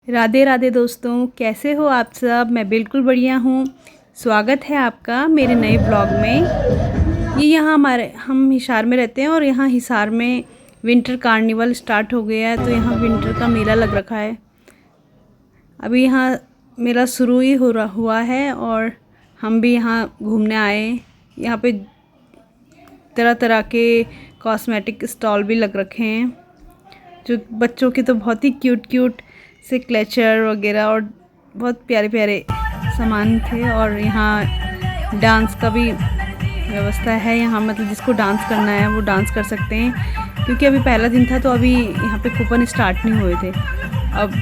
राधे राधे दोस्तों, कैसे हो आप सब। मैं बिल्कुल बढ़िया हूँ। स्वागत है आपका मेरे नए ब्लॉग में। ये यहाँ हम हिसार में रहते हैं और यहाँ हिसार में विंटर कार्निवल स्टार्ट हो गया है। तो यहाँ विंटर का मेला लग रखा है। अभी यहाँ मेला शुरू ही हुआ है और हम भी यहाँ घूमने आए। यहाँ पे तरह तरह के कॉस्मेटिक स्टॉल भी लग रखे हैं, जो बच्चों के तो बहुत ही क्यूट से क्लेचर वगैरह और बहुत प्यारे प्यारे सामान थे। और यहाँ डांस का भी व्यवस्था है। यहाँ मतलब जिसको डांस करना है वो डांस कर सकते हैं, क्योंकि अभी पहला दिन था तो अभी यहाँ पे कूपन स्टार्ट नहीं हुए थे। अब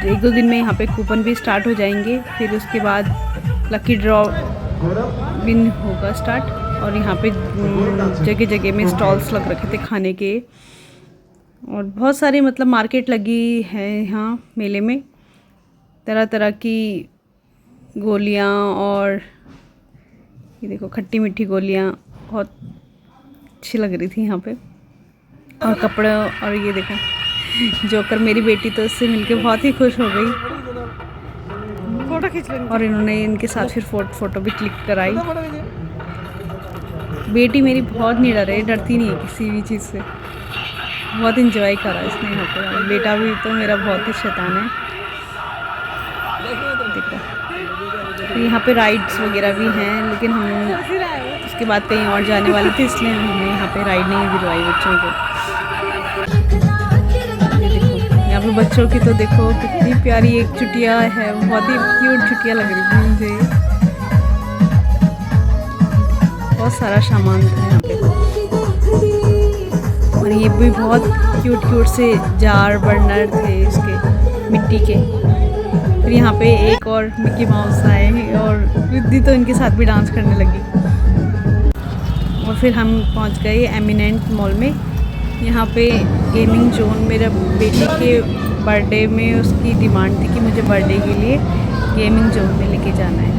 1-2 दिन में यहाँ पे कूपन भी स्टार्ट हो जाएंगे। फिर उसके बाद लकी ड्रॉ भी होगा स्टार्ट। और यहाँ पे जगह जगह में स्टॉल्स लग रखे थे खाने के, और बहुत सारी मतलब मार्केट लगी है यहाँ मेले में। तरह तरह की गोलियाँ और ये देखो खट्टी मीठी गोलियाँ बहुत अच्छी लग रही थी यहाँ पे। और कपड़े, और ये देखो जोकर, मेरी बेटी तो इससे मिलके बहुत ही खुश हो गई। फोटो खींच लेंगे। और इन्होंने इनके साथ फिर फोटो भी क्लिक कराई। बेटी मेरी बहुत निडर है, डरती नहीं है किसी भी चीज़ से। बहुत इंजॉय करा इसने यहाँ पे। बेटा भी तो मेरा बहुत ही शैतान है। देखो तो यहाँ पे राइड्स वगैरह भी हैं, लेकिन हम उसके बाद कहीं और जाने वाले थे, इसलिए हमने यहाँ पे राइड नहीं दिलवाई बच्चों को। यहाँ पे बच्चों की तो देखो कितनी प्यारी एक चुटिया है, बहुत ही क्यूट चुटिया लग रही थी मुझे। बहुत सारा सामान था यहाँ पे, और ये भी बहुत क्यूट से जार बर्नर थे इसके मिट्टी के। फिर यहाँ पे एक और मिकी माउस आए और रिद्धि तो इनके साथ भी डांस करने लगी। और फिर हम पहुँच गए एमिनेंट मॉल में। यहाँ पे गेमिंग जोन, मेरा बेटी के बर्थडे में उसकी डिमांड थी कि मुझे बर्थडे के लिए गेमिंग जोन में लेके जाना है,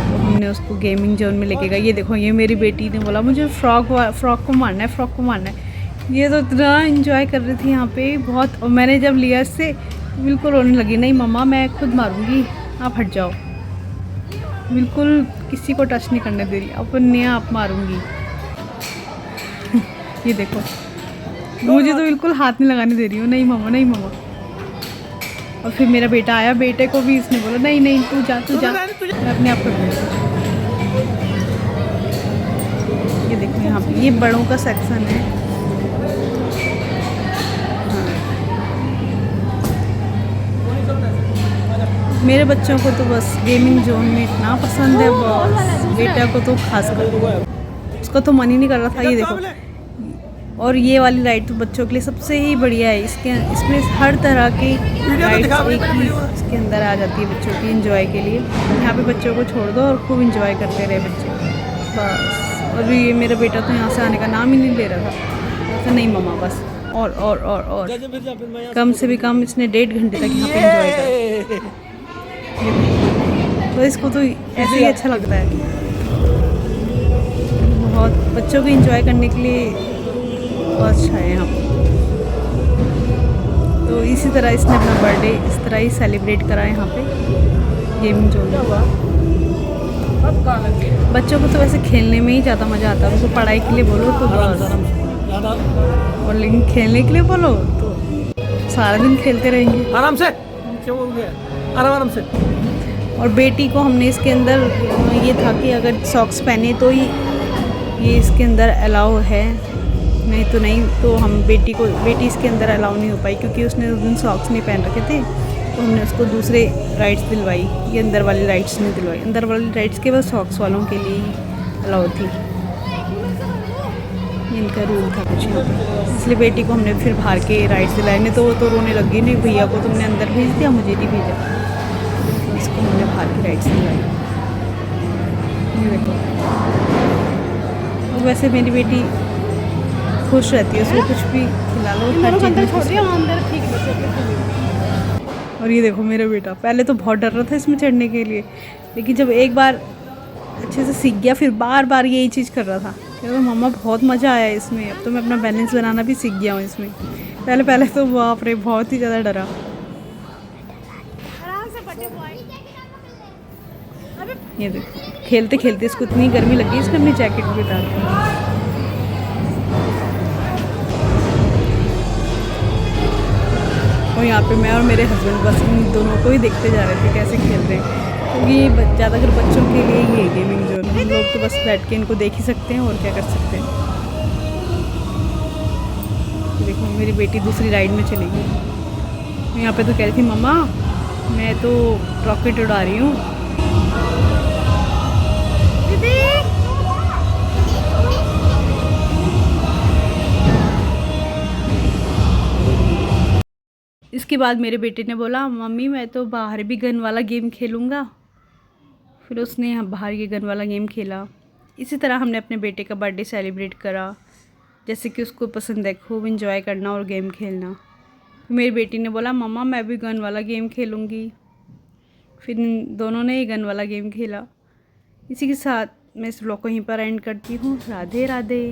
तो हमने उसको गेमिंग जोन में लेके गए। ये देखो, ये मेरी बेटी ने बोला मुझे फ्रॉक को मारना है। ये तो इतना इंजॉय कर रही थी यहाँ पे बहुत। और मैंने जब लिया इससे बिल्कुल रोने लगी। नहीं मम्मा, मैं खुद मारूंगी, आप हट जाओ। बिल्कुल किसी को टच नहीं करने दे रही, अपने आप मारूंगी। ये देखो, मुझे तो बिल्कुल हाथ नहीं लगाने दे रही हूँ। नहीं मम्मा। और फिर मेरा बेटा आया, बेटे को भी इसने बोला नहीं तू जा मैं अपने आप को। ये देखो यहाँ पे ये बड़ों का सेक्शन है। मेरे बच्चों को तो बस गेमिंग जोन में इतना पसंद है, बस बेटा को तो खास कर उसका तो मन ही नहीं कर रहा था। ये देखो, और ये वाली राइड तो बच्चों के लिए सबसे ही बढ़िया है। इसमें हर तरह की राइड्स एक ही इसके अंदर आ जाती है बच्चों की एंजॉय के लिए। यहाँ पे बच्चों को छोड़ दो और खूब एंजॉय करते रहे बच्चे बस। और ये मेरा बेटा तो यहाँ से आने का नाम ही नहीं ले रहा था। तो नहीं मम्मा बस, और कम से भी कम इसने 1.5 घंटे तक यहाँ पे एंजॉय करा। तो इसको तो ऐसे ही अच्छा लगता है। बहुत बच्चों को एंजॉय करने के लिए बहुत अच्छा है यहाँ पर। तो इसी तरह इसने अपना बर्थडे इस तरह ही सेलिब्रेट करा है यहाँ पे गेमिंग जोन में। बच्चों को तो वैसे खेलने में ही ज़्यादा मज़ा आता है। उनको पढ़ाई के लिए बोलो तो और लेकिन खेलने के लिए बोलो तो सारा दिन खेलते रहेंगे आराम से। और बेटी को हमने इसके अंदर ये था कि अगर सॉक्स पहने तो ही ये इसके अंदर अलाउ है, नहीं तो नहीं। तो हम बेटी इसके अंदर अलाउ नहीं हो पाई, क्योंकि उसने उस दिन सॉक्स नहीं पहन रखे थे। तो हमने उसको दूसरे राइड्स दिलवाई, ये अंदर वाली राइड्स नहीं दिलवाई। अंदर वाली राइड्स केवल सॉक्स वालों के लिए ही अलाउ थी, इनका रूल था कुछ यहाँ पे। इसलिए बेटी को हमने फिर बाहर के राइड्स दिलाए। नहीं तो वो तो रोने लगी, नहीं भैया को तुमने अंदर भेज दिया, मुझे नहीं भेजा। इसको हमने बाहर की राइड्स दिलाई। ये देखो, और वैसे मेरी बेटी खुश रहती है, उसको कुछ भी खिला लो, हर चीज़ में खुश। और ये देखो मेरा बेटा पहले तो बहुत डर रहा था इसमें चढ़ने के लिए, लेकिन जब एक बार अच्छे से सीख गया फिर बार यही चीज़ कर रहा था। कहता मम्मा बहुत मज़ा आया इसमें, अब तो मैं अपना बैलेंस बनाना भी सीख गया हूँ इसमें। पहले तो बाप रे बहुत ही ज़्यादा डरा। ये देखो खेलते खेलते इसको इतनी गर्मी लगी, इसने अपनी जैकेट भी उतार दी। और यहाँ पे मैं और मेरे हस्बैंड बस इन दोनों को ही देखते जा रहे थे कैसे खेल रहे हैं, क्योंकि ज़्यादातर बच्चों के लिए ही है गेमिंग जोन। हम लोग तो बस बैठ के इनको देख ही सकते हैं और क्या कर सकते हैं। देखो मेरी बेटी दूसरी राइड में चली गई। यहाँ पे तो कह रही थी मम्मा मैं तो रॉकेट उड़ा रही हूँ। इसके बाद मेरे बेटे ने बोला मम्मी मैं तो बाहर भी गन वाला गेम खेलूँगा। फिर उसने बाहर ये गन वाला गेम खेला। इसी तरह हमने अपने बेटे का बर्थडे सेलिब्रेट करा, जैसे कि उसको पसंद है खूब इंजॉय करना और गेम खेलना। मेरी बेटी ने बोला मम्मा मैं भी गन वाला गेम खेलूँगी। फिर इन दोनों ने गन वाला गेम खेला। इसी के साथ मैं इस ब्लॉग को यहीं पर एंड करती हूँ। राधे राधे।